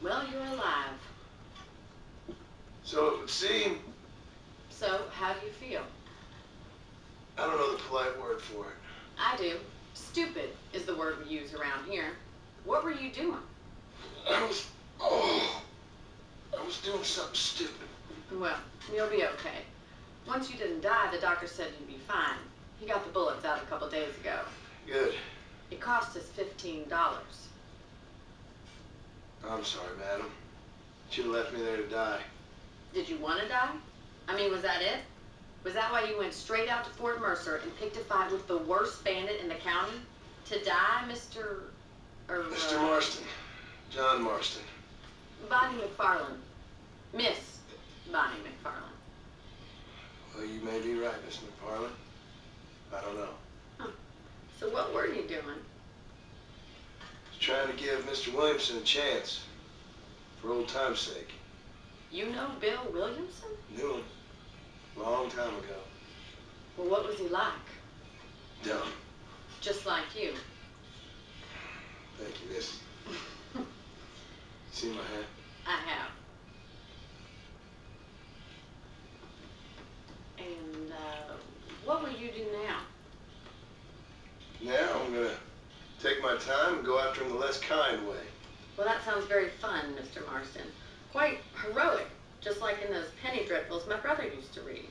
Well, you're alive. So it would seem. So, how do you feel? I don't know the polite word for it. I do. Stupid is the word we use around here. What were you doing? I was doing something stupid. Well, you'll be okay. Once you didn't die, the doctor said you'd be fine. He got the bullets out a couple days ago. Good. It cost us $15. I'm sorry, madam. Should have left me there to die. Did you want to die? I mean, was that it? Was that why you went straight out to Fort Mercer and picked a fight with the worst bandit in the county? To die, Mr. Mr. Marston. John Marston. Bonnie McFarland. Miss Bonnie McFarland. Well, you may be right, Miss McFarland. I don't know. Huh. So what were you doing? I was trying to give Mr. Williamson a chance. For old time's sake. You know Bill Williamson? Knew him. Long time ago. Well, what was he like? Dumb. Just like you. Thank you, miss. See my hat? I have. And, what will you do now? Now I'm gonna take my time and go after him the less kind way. Well, that sounds very fun, Mr. Marston. Quite heroic, just like in those penny dreadfuls my brother used to read.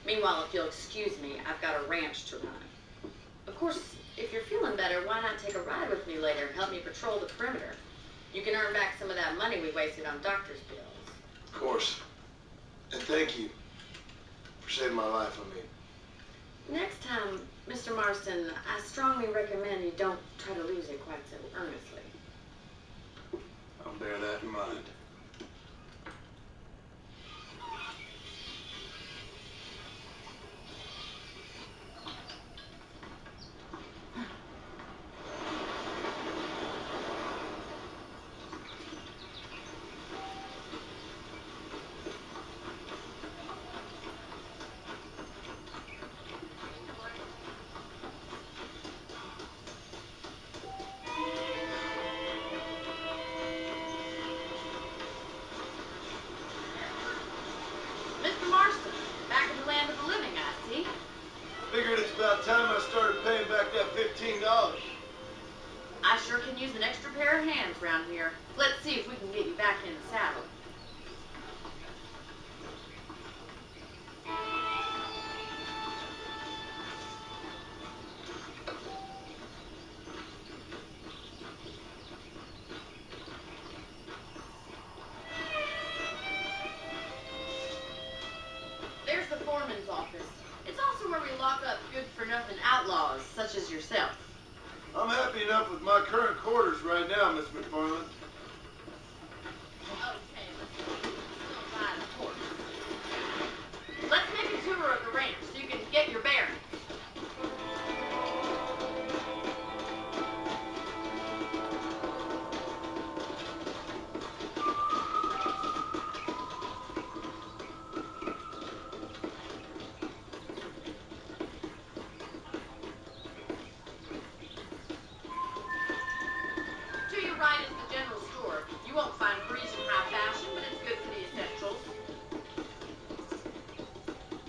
Meanwhile, if you'll excuse me, I've got a ranch to run. Of course, if you're feeling better, why not take a ride with me later and help me patrol the perimeter? You can earn back some of that money we wasted on doctor's bills. Of course. And thank you for saving my life, I mean. Next time, Mr. Marston, I strongly recommend you don't try to lose it quite so earnestly. I'll bear that in mind. Mr. Marston, back in the land of the living, I see. Figured it's about time I started paying back that $15. I sure can use an extra pair of hands around here. Let's see if we can get you back in the saddle. There's the foreman's office. It's also where we lock up good-for-nothing outlaws, such as yourself. I'm happy enough with my current quarters right now, Miss McFarland. Okay, let's still ride a horse. Let's make a tour of the ranch so you can get your bearings. To your right is the general store. You won't find freezing high fashion, but it's good for the essentials.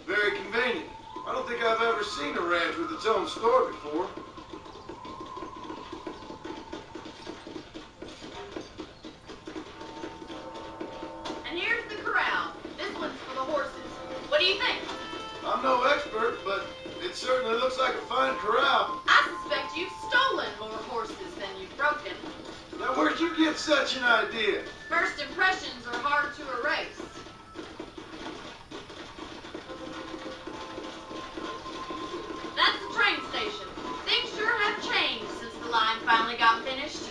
Very convenient. I don't think I've ever seen a ranch with its own store before. And here's the corral. This one's for the horses. What do you think? I'm no expert, but it certainly looks like a fine corral. I suspect you've stolen more horses than you've broken. Now, where'd you get such an idea? First impressions are hard to erase. That's the train station. Things sure have changed since the line finally got finished.